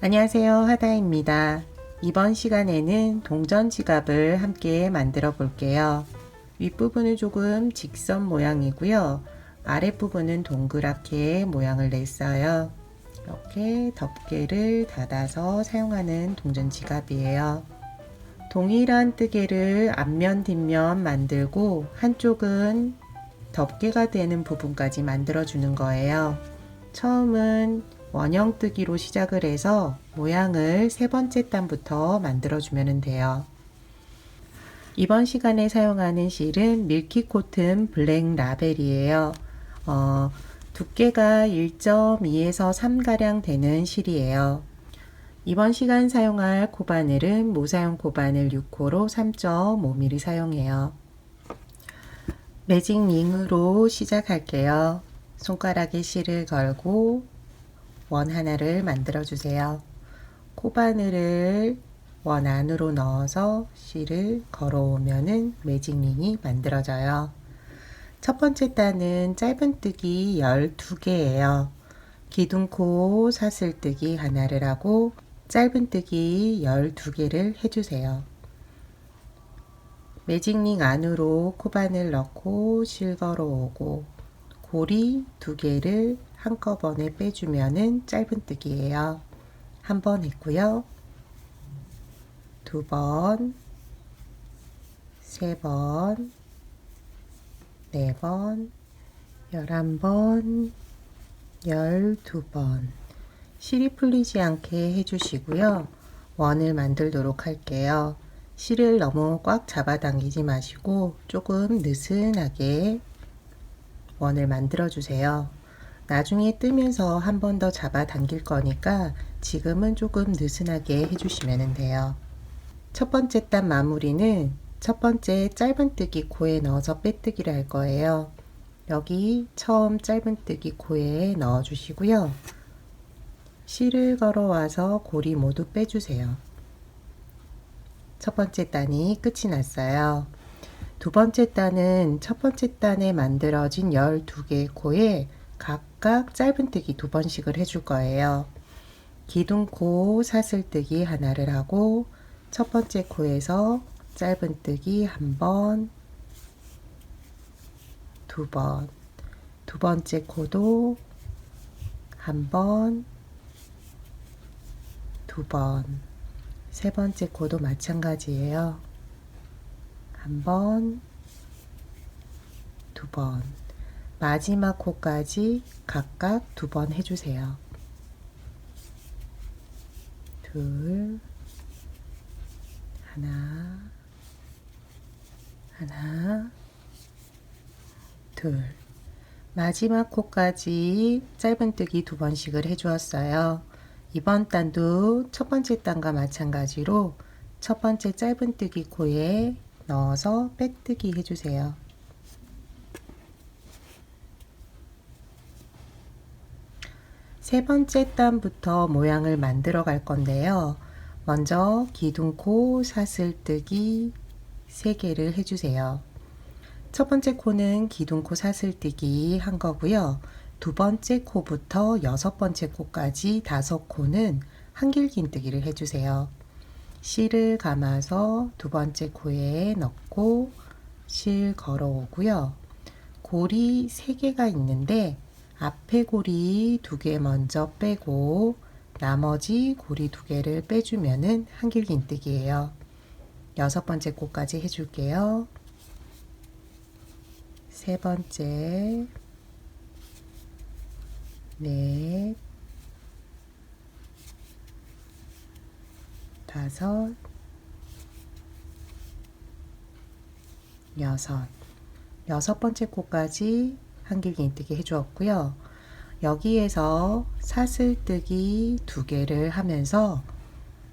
안녕하세요, 하다입니다. 이번 시간에는 동전 지갑을 함께 만들어 볼게요. 윗부분은 조금 직선 모양이고요. 아랫부분은 동그랗게 모양을 냈어요. 이렇게 덮개를 닫아서 사용하는 동전 지갑이에요. 동일한 뜨개를 앞면 뒷면 만들고 한쪽은 덮개가 되는 부분까지 만들어 주는 거예요. 처음은 원형 뜨기로 시작을 해서 모양을 세 번째 단부터 만들어 주면 돼요. 이번 시간에 사용하는 실은 밀키 코튼 블랙 라벨이에요. 두께가 1.2에서 3가량 되는 실이에요. 이번 시간 사용할 코바늘은 모사용 코바늘 6호로 3.5mm 사용해요. 매직 링으로 시작할게요. 손가락에 실을 걸고 원 하나를 만들어 주세요. 코바늘을 원 안으로 넣어서 실을 걸어오면은 매직링이 만들어져요. 첫 번째 단은 짧은뜨기 12개예요. 기둥코 사슬뜨기 하나를 하고 짧은뜨기 12개를 해주세요. 매직링 안으로 코바늘 넣고 실 걸어오고 고리 2개를 한꺼번에 빼주면은 짧은뜨기예요. 한 번 했고요. 2번, 3번, 4번, 11번, 12번. 실이 풀리지 않게 해주시고요. 원을 만들도록 할게요. 실을 너무 꽉 잡아당기지 마시고 조금 느슨하게 원을 만들어 주세요. 나중에 뜨면서 한 번 더 잡아당길 거니까 지금은 조금 느슨하게 해주시면 돼요. 첫 번째 단 마무리는 첫 번째 짧은뜨기 코에 넣어서 빼뜨기를 할 거예요. 여기 처음 짧은뜨기 코에 넣어 주시고요. 실을 걸어와서 고리 모두 빼주세요. 첫 번째 단이 끝이 났어요. 두 번째 단은 첫 번째 단에 만들어진 12개의 코에 각각 짧은뜨기 2번씩을 해줄 거예요. 기둥코 사슬뜨기 하나를 하고 첫 번째 코에서 짧은뜨기 1번, 2번, 두 번째 코도 1번, 2번, 세 번째 코도 마찬가지예요. 1번, 2번, 마지막 코까지 각각 2번 해주세요. 둘, 하나, 하나, 둘. 마지막 코까지 짧은뜨기 2번씩을 해주었어요. 이번 단도 첫 번째 단과 마찬가지로 첫 번째 짧은뜨기 코에 넣어서 빼뜨기 해주세요. 세 번째 단부터 모양을 만들어 갈 건데요. 먼저 기둥코 사슬뜨기 3개를 해주세요. 첫 번째 코는 기둥코 사슬뜨기 한 거고요. 두 번째 코부터 6번째 코까지 5코는 한길긴뜨기를 해주세요. 실을 감아서 두 번째 코에 넣고 실 걸어오고요. 고리 3개가 있는데 앞에 고리 2개 먼저 빼고 나머지 고리 2개를 빼주면은 한길긴뜨기예요. 6번째 코까지 해줄게요. 세 번째, 넷, 5, 6번째 코까지 한길긴뜨기 해주었고요. 여기에서 사슬뜨기 2개를 하면서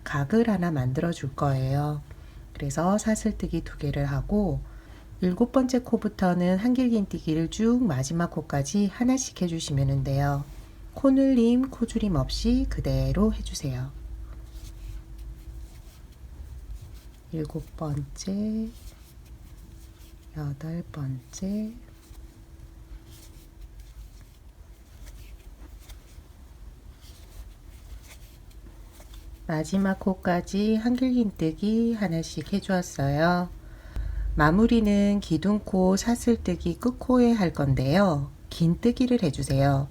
각을 하나 만들어 줄 거예요. 그래서 사슬뜨기 2개를 하고 7번째 코부터는 한길긴뜨기를 쭉 마지막 코까지 하나씩 해주시면 돼요. 코늘림, 코줄임 없이 그대로 해주세요. 7번째, 8번째, 마지막 코까지 한길긴뜨기 하나씩 해주었어요. 마무리는 기둥코 사슬뜨기 끝코에 할 건데요. 긴뜨기를 해주세요.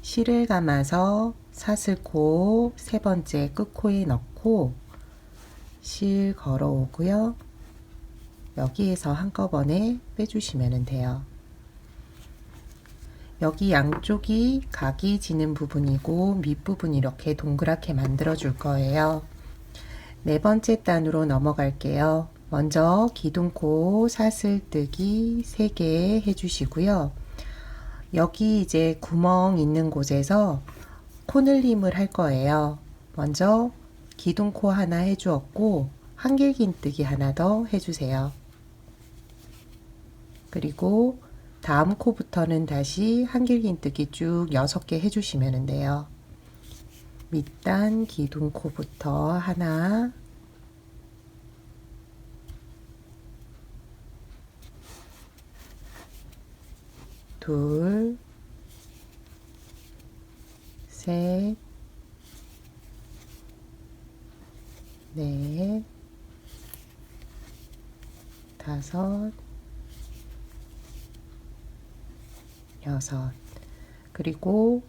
실을 감아서 사슬코 세 번째 끝코에 넣고 실 걸어오고요. 여기에서 한꺼번에 빼주시면 돼요. 여기 양쪽이 각이 지는 부분이고 밑부분 이렇게 동그랗게 만들어 줄 거예요. 네 번째 단으로 넘어갈게요. 먼저 기둥코 사슬뜨기 3개 해주시고요. 여기 이제 구멍 있는 곳에서 코늘림을 할 거예요. 먼저 기둥코 하나 해주었고 한길긴뜨기 하나 더 해주세요. 그리고 다음 코부터는 다시 한길긴뜨기 쭉 6개 해주시면 돼요. 밑단 기둥코부터 하나, 둘, 셋, 넷, 다섯, 여섯. 그리고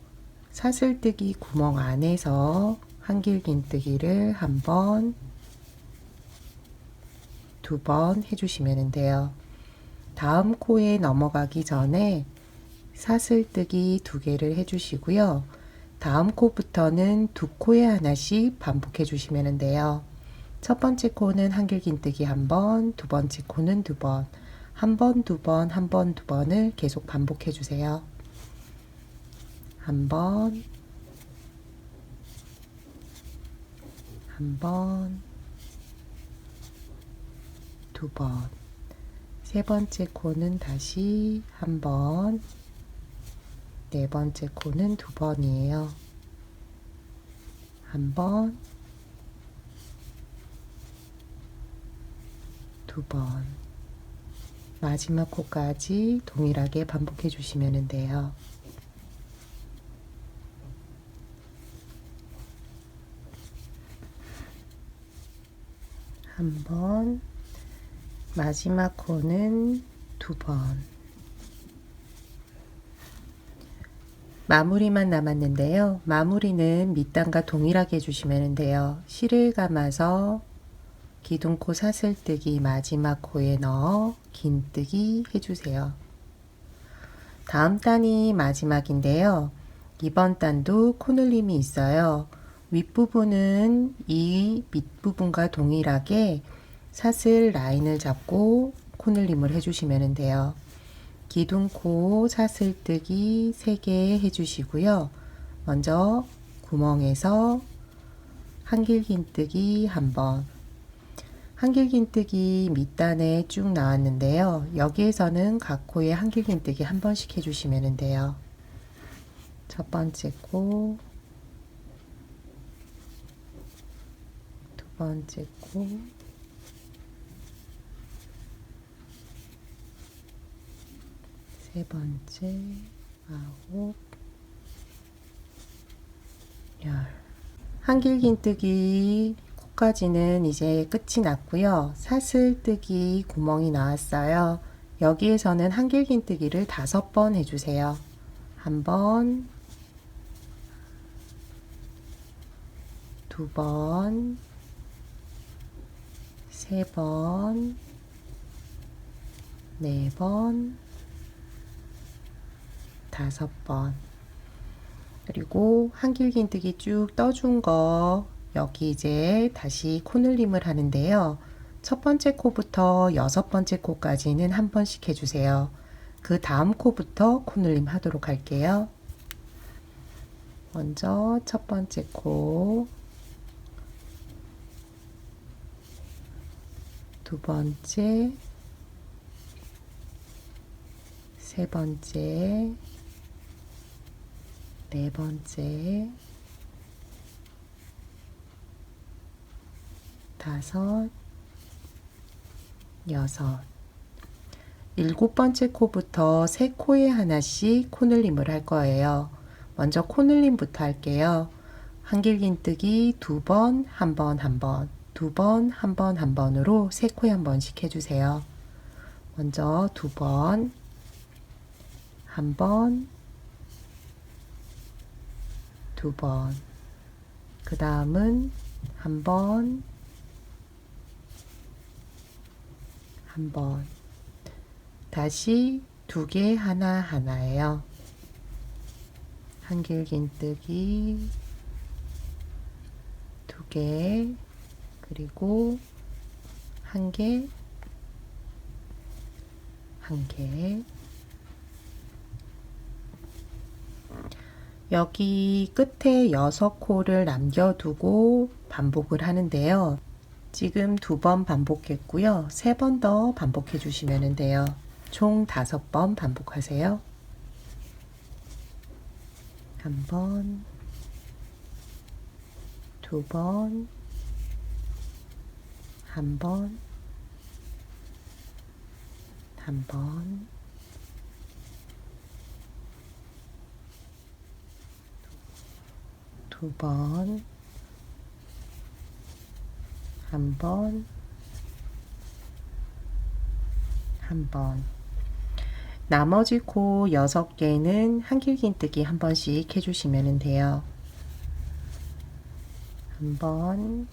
사슬뜨기 구멍 안에서 한길긴뜨기를 한 번, 두 번 해주시면 돼요. 다음 코에 넘어가기 전에 사슬뜨기 2개를 해주시고요. 다음 코부터는 2코에 하나씩 반복해 주시면 돼요. 첫 번째 코는 한길긴뜨기 한 번, 두 번째 코는 2번, 한 번, 2번, 한 번, 2번을 계속 반복해 주세요. 한 번, 한 번, 2번. 세 번째 코는 다시 한 번, 네 번째 코는 2번이에요. 한 번, 2번. 마지막 코까지 동일하게 반복해 주시면 돼요. 한 번, 마지막 코는 2번. 마무리만 남았는데요. 마무리는 밑단과 동일하게 해주시면 돼요. 실을 감아서 기둥코 사슬뜨기 마지막 코에 넣어 긴뜨기 해주세요. 다음 단이 마지막인데요. 이번 단도 코늘림이 있어요. 윗부분은 이 밑부분과 동일하게 사슬 라인을 잡고 코늘림을 해주시면 돼요. 기둥코 사슬뜨기 3개 해주시고요. 먼저 구멍에서 한길긴뜨기 한 번, 한길긴뜨기 밑단에 쭉 나왔는데요. 여기에서는 각 코에 한길긴뜨기 한 번씩 해주시면 돼요. 첫 번째 코, 두 번째 코, 세 번째, 9, 10. 한길긴뜨기 코까지는 이제 끝이 났고요. 사슬뜨기 구멍이 나왔어요. 여기에서는 한길긴뜨기를 5번 해주세요. 한 번, 두 번, 세 번, 네 번, 5번. 그리고 한길긴뜨기 쭉 떠준 거 여기 이제 다시 코늘림을 하는데요. 첫 번째 코부터 6번째 코까지는 한 번씩 해주세요. 그 다음 코부터 코늘림 하도록 할게요. 먼저 첫 번째 코, 두 번째, 세 번째, 네 번째, 5, 6, 7번째 코부터 3코에 하나씩 코늘림을 할 거예요. 먼저 코늘림부터 할게요. 한길긴뜨기 2번, 한 번, 한 번, 2번, 한 번, 한 번으로 3코에 한 번씩 해주세요. 먼저 2번, 한 번, 2번, 그 다음은 한 번, 한 번, 다시 2개 하나하나예요. 한길긴뜨기 2개, 그리고 1개, 1개. 여기 끝에 6코를 남겨두고 반복을 하는데요. 지금 2번 반복했고요. 3번 더 반복해 주시면 돼요. 총 5번 반복하세요. 한 번, 2번, 한 번, 한 번, 두 번, 한 번, 한 번. 나머지 코 6개는 한길긴뜨기 한 번씩 해주시면 돼요. 한 번,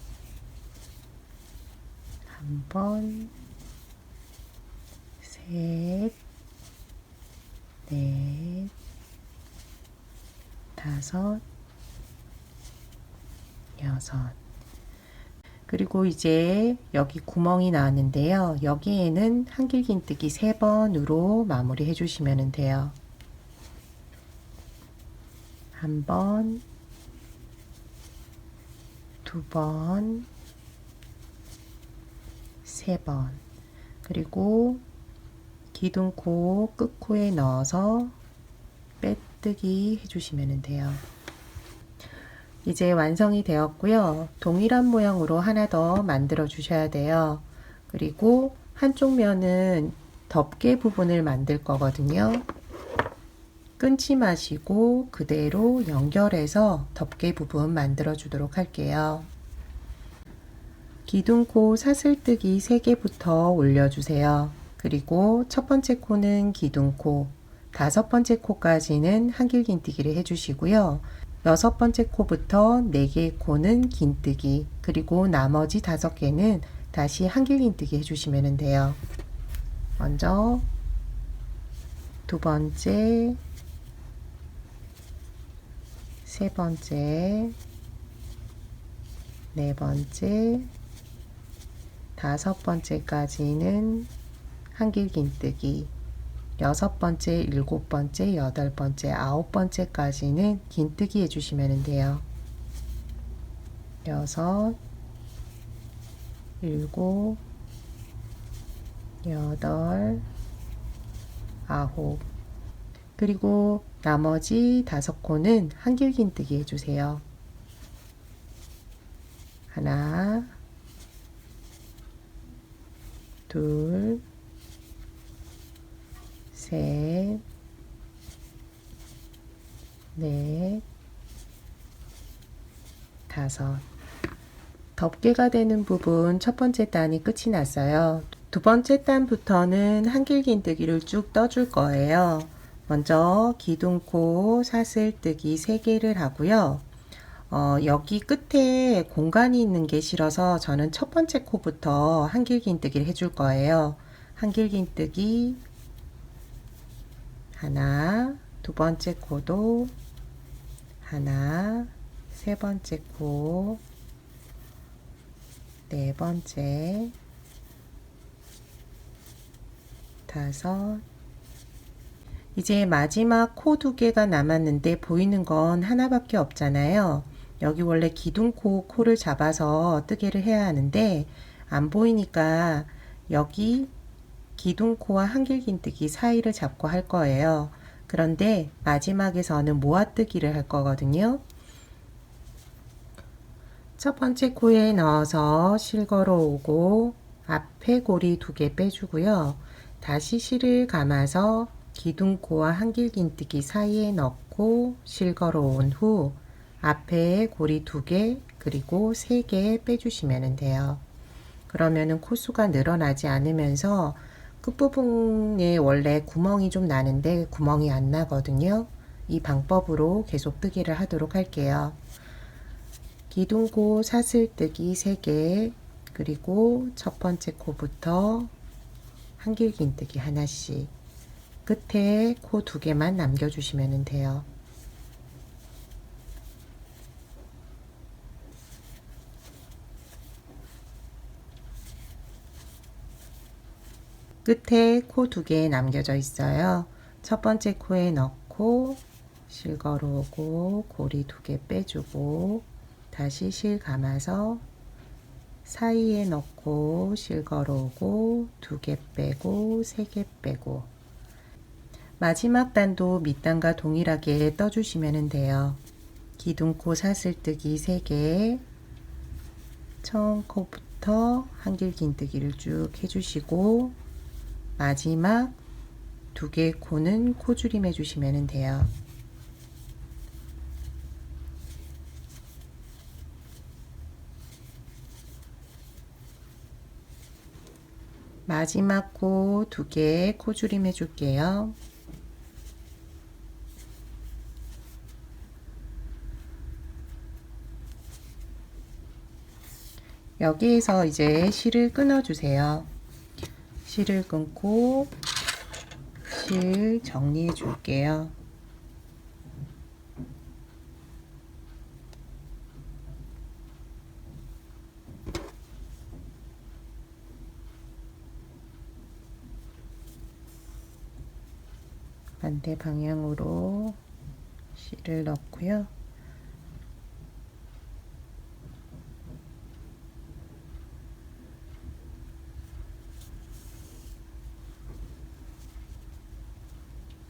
한 번, 셋, 넷, 5, 6. 그리고 이제 여기 구멍이 나왔는데요. 여기에는 한길긴뜨기 3번으로 마무리 해주시면 돼요. 한 번, 2번, 3번. 그리고 기둥코 끝코에 넣어서 빼뜨기 해주시면 돼요. 이제 완성이 되었고요. 동일한 모양으로 하나 더 만들어 주셔야 돼요. 그리고 한쪽 면은 덮개 부분을 만들 거거든요. 끊지 마시고 그대로 연결해서 덮개 부분 만들어 주도록 할게요. 기둥코 사슬뜨기 3개부터 올려주세요. 그리고 첫 번째 코는 기둥코, 5번째 코까지는 한길긴뜨기를 해주시고요. 6번째 코부터 4개의 코는 긴뜨기, 그리고 나머지 5개는 다시 한길긴뜨기 해주시면 돼요. 먼저 2번째, 3번째, 4번째, 5번째까지는 한길긴뜨기, 6번째, 7번째, 8번째, 9번째까지는 긴뜨기 해주시면 돼요. 6, 7, 8, 9. 그리고 나머지 5코는 한길긴뜨기 해주세요. 하나, 둘, 셋, 넷, 5. 덮개가 되는 부분 첫 번째 단이 끝이 났어요. 두 번째 단부터는 한길긴뜨기를 쭉 떠줄 거예요. 먼저 기둥코 사슬뜨기 3개를 하고요. 여기 끝에 공간이 있는 게 싫어서 저는 첫 번째 코부터 한길긴뜨기를 해줄 거예요. 한길긴뜨기 하나, 두 번째 코도 하나, 세 번째 코, 네 번째, 5. 이제 마지막 코 2개가 남았는데 보이는 건 하나밖에 없잖아요. 여기 원래 기둥코 코를 잡아서 뜨개를 해야 하는데 안 보이니까 여기 기둥코와 한길긴뜨기 사이를 잡고 할 거예요. 그런데 마지막에서는 모아뜨기를 할 거거든요. 첫 번째 코에 넣어서 실 걸어오고 앞에 고리 2개 빼주고요. 다시 실을 감아서 기둥코와 한길긴뜨기 사이에 넣고 실 걸어온 후 앞에 고리 2개 그리고 3개 빼주시면 돼요. 그러면은 코수가 늘어나지 않으면서 끝부분에 원래 구멍이 좀 나는데 구멍이 안 나거든요. 이 방법으로 계속 뜨기를 하도록 할게요. 기둥코 사슬뜨기 3개 그리고 첫 번째 코부터 한길긴뜨기 하나씩 끝에 코 2개만 남겨주시면 돼요. 끝에 코 2개 남겨져 있어요. 첫 번째 코에 넣고 실 걸어오고 고리 2개 빼주고 다시 실 감아서 사이에 넣고 실 걸어오고 2개 빼고 3개 빼고 마지막 단도 밑단과 동일하게 떠주시면 돼요. 기둥코 사슬뜨기 3개 처음 코부터 한길긴뜨기를 쭉 해주시고 마지막 2개 코는 코줄임 해주시면 돼요. 마지막 코 2개 코줄임 해줄게요. 여기에서 이제 실을 끊어주세요. 실을 끊고 실 정리해 줄게요. 반대 방향으로 실을 넣고요.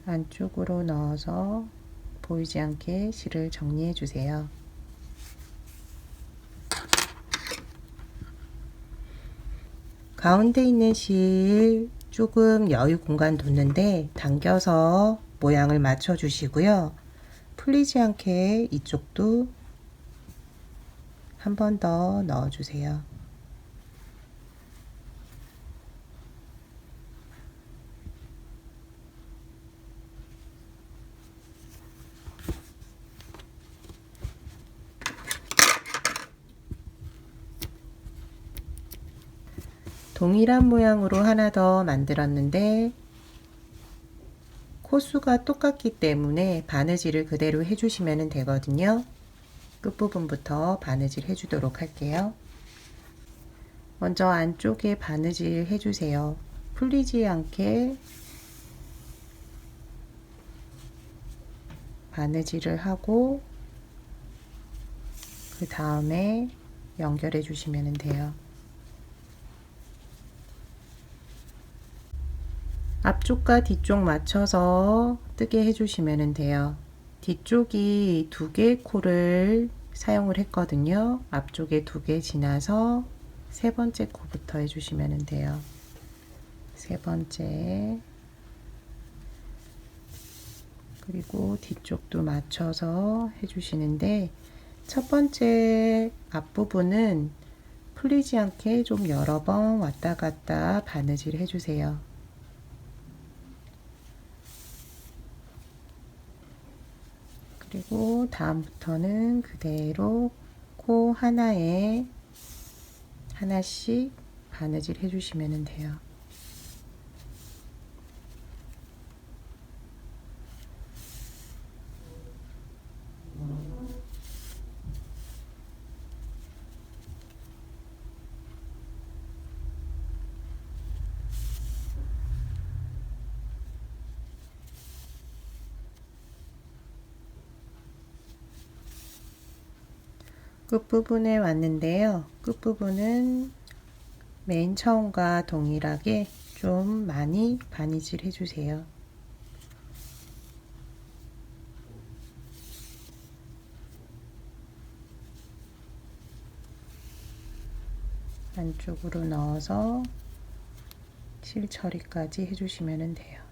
안쪽으로 넣어서 보이지 않게 실을 정리해 주세요. 가운데 있는 실 조금 여유 공간 뒀는데 당겨서 모양을 맞춰 주시고요. 풀리지 않게 이쪽도 한 번 더 넣어 주세요. 동일한 모양으로 하나 더 만들었는데 코수가 똑같기 때문에 바느질을 그대로 해주시면 되거든요. 끝부분부터 바느질 해주도록 할게요. 먼저 안쪽에 바느질 해주세요. 풀리지 않게 바느질을 하고 그 다음에 연결해 주시면 돼요. 앞쪽과 뒤쪽 맞춰서 뜨게 해주시면 돼요. 뒤쪽이 2개 코를 사용을 했거든요. 앞쪽에 2개 지나서 세 번째 코부터 해주시면 돼요. 세 번째 그리고 뒤쪽도 맞춰서 해주시는데 첫 번째 앞부분은 풀리지 않게 좀 여러 번 왔다 갔다 바느질 해주세요. 그리고 다음부터는 그대로 코 하나에 하나씩 바느질 해주시면 돼요. 끝부분에 왔는데요. 끝부분은 맨 처음과 동일하게 좀 많이 바느질 해주세요. 안쪽으로 넣어서 실 처리까지 해주시면 돼요.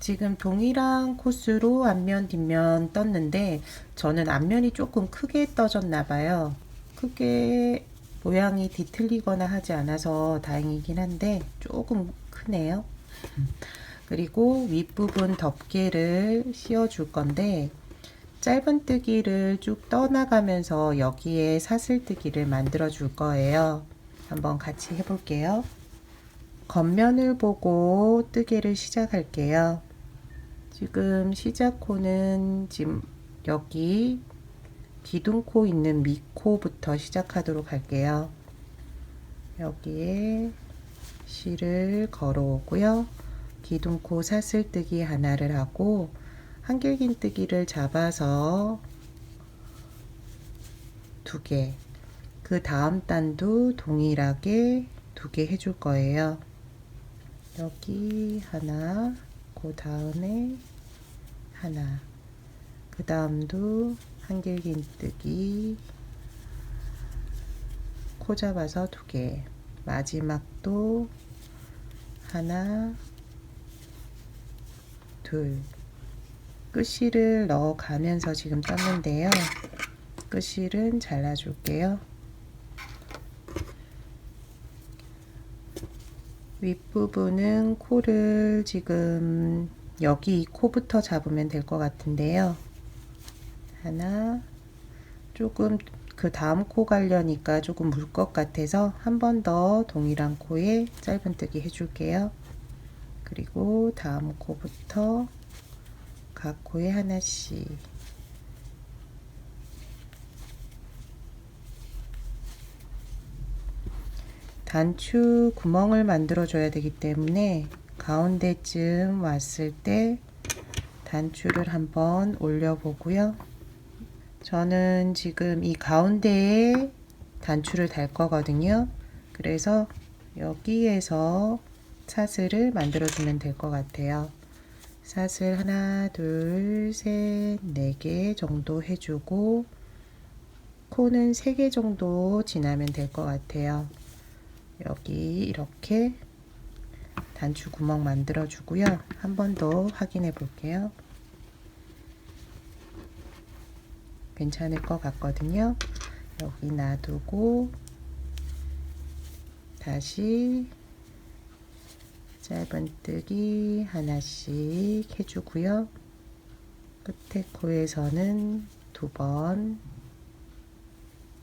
지금 동일한 코스로 앞면 뒷면 떴는데 저는 앞면이 조금 크게 떠졌나 봐요. 크게 모양이 뒤틀리거나 하지 않아서 다행이긴 한데 조금 크네요. 그리고 윗부분 덮개를 씌워 줄 건데 짧은뜨기를 쭉 떠나가면서 여기에 사슬뜨기를 만들어 줄 거예요. 한번 같이 해볼게요. 겉면을 보고 뜨개를 시작할게요. 지금 시작코는 지금 여기 기둥코 있는 밑코부터 시작하도록 할게요. 여기에 실을 걸어오고요. 기둥코 사슬뜨기 하나를 하고 한길긴뜨기를 잡아서 2개, 그 다음 단도 동일하게 2개 해줄 거예요. 여기 하나, 그 다음에 하나, 그 다음도 한길긴뜨기 코 잡아서 2개, 마지막도 하나, 둘, 끝실을 넣어 가면서 지금 떴는데요. 끝실은 잘라 줄게요. 윗부분은 코를 지금 여기 이 코부터 잡으면 될 것 같은데요. 하나, 조금 그 다음 코 가려니까 조금 물 것 같아서 한 번 더 동일한 코에 짧은뜨기 해줄게요. 그리고 다음 코부터 각 코에 하나씩, 단추 구멍을 만들어 줘야 되기 때문에 가운데쯤 왔을 때 단추를 한번 올려 보고요. 저는 지금 이 가운데에 단추를 달 거거든요. 그래서 여기에서 사슬을 만들어 주면 될 것 같아요. 사슬 하나, 둘, 셋, 4개 정도 해주고 코는 3개 정도 지나면 될 것 같아요. 여기 이렇게 단추 구멍 만들어 주고요. 한 번 더 확인해 볼게요. 괜찮을 것 같거든요. 여기 놔두고 다시 짧은뜨기 하나씩 해주고요. 끝에 코에서는 2번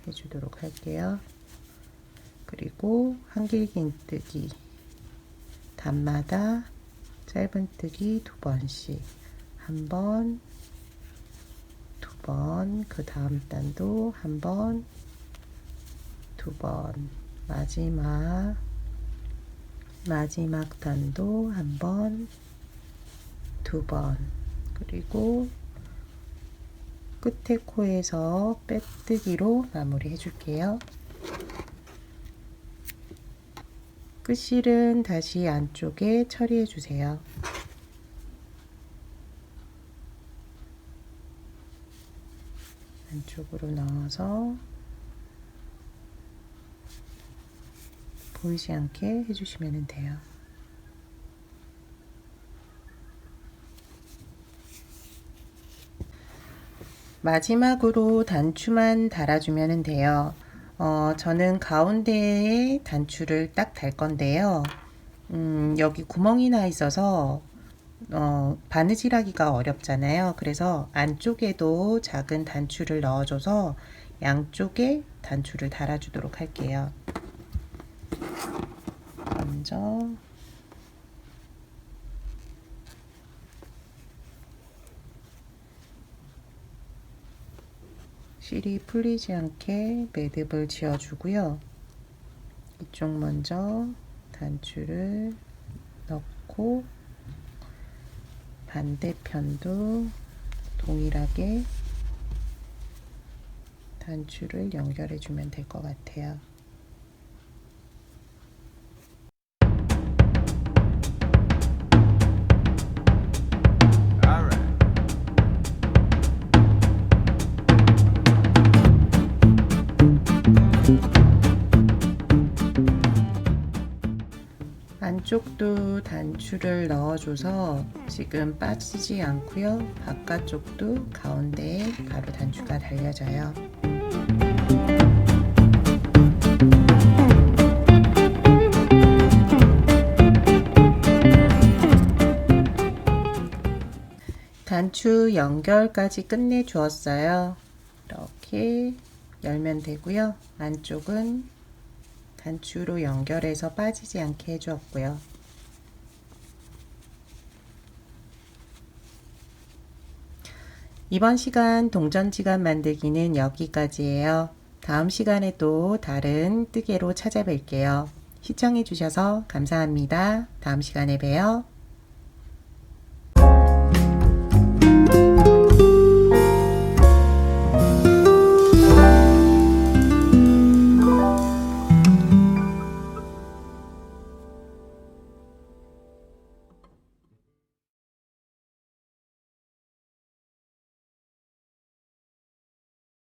해주도록 할게요. 그리고 한길긴뜨기 단마다 짧은뜨기 2번씩, 1번, 2번, 그 다음 단도 1번, 2번, 마지막 단도 1번, 2번, 그리고 끝에 코에서 빼뜨기로 마무리 해줄게요. 끝실은 다시 안쪽에 처리해 주세요. 안쪽으로 넣어서 보이지 않게 해주시면 돼요. 마지막으로 단추만 달아주면 돼요. 저는 가운데에 단추를 딱 달 건데요. 여기 구멍이 나 있어서 바느질하기가 어렵잖아요. 그래서 안쪽에도 작은 단추를 넣어줘서 양쪽에 단추를 달아주도록 할게요. 먼저 실이 풀리지 않게 매듭을 지어주고요. 이쪽 먼저 단추를 넣고 반대편도 동일하게 단추를 연결해 주면 될 것 같아요. 안쪽도 단추를 넣어줘서 지금 빠지지 않고요. 바깥쪽도 가운데에 바로 단추가 달려져요. 단추 연결까지 끝내 주었어요. 이렇게 열면 되고요. 안쪽은 단추로 연결해서 빠지지 않게 해주었고요. 이번 시간 동전지갑 만들기는 여기까지예요. 다음 시간에 또 다른 뜨개로 찾아뵐게요. 시청해 주셔서 감사합니다. 다음 시간에 봬요.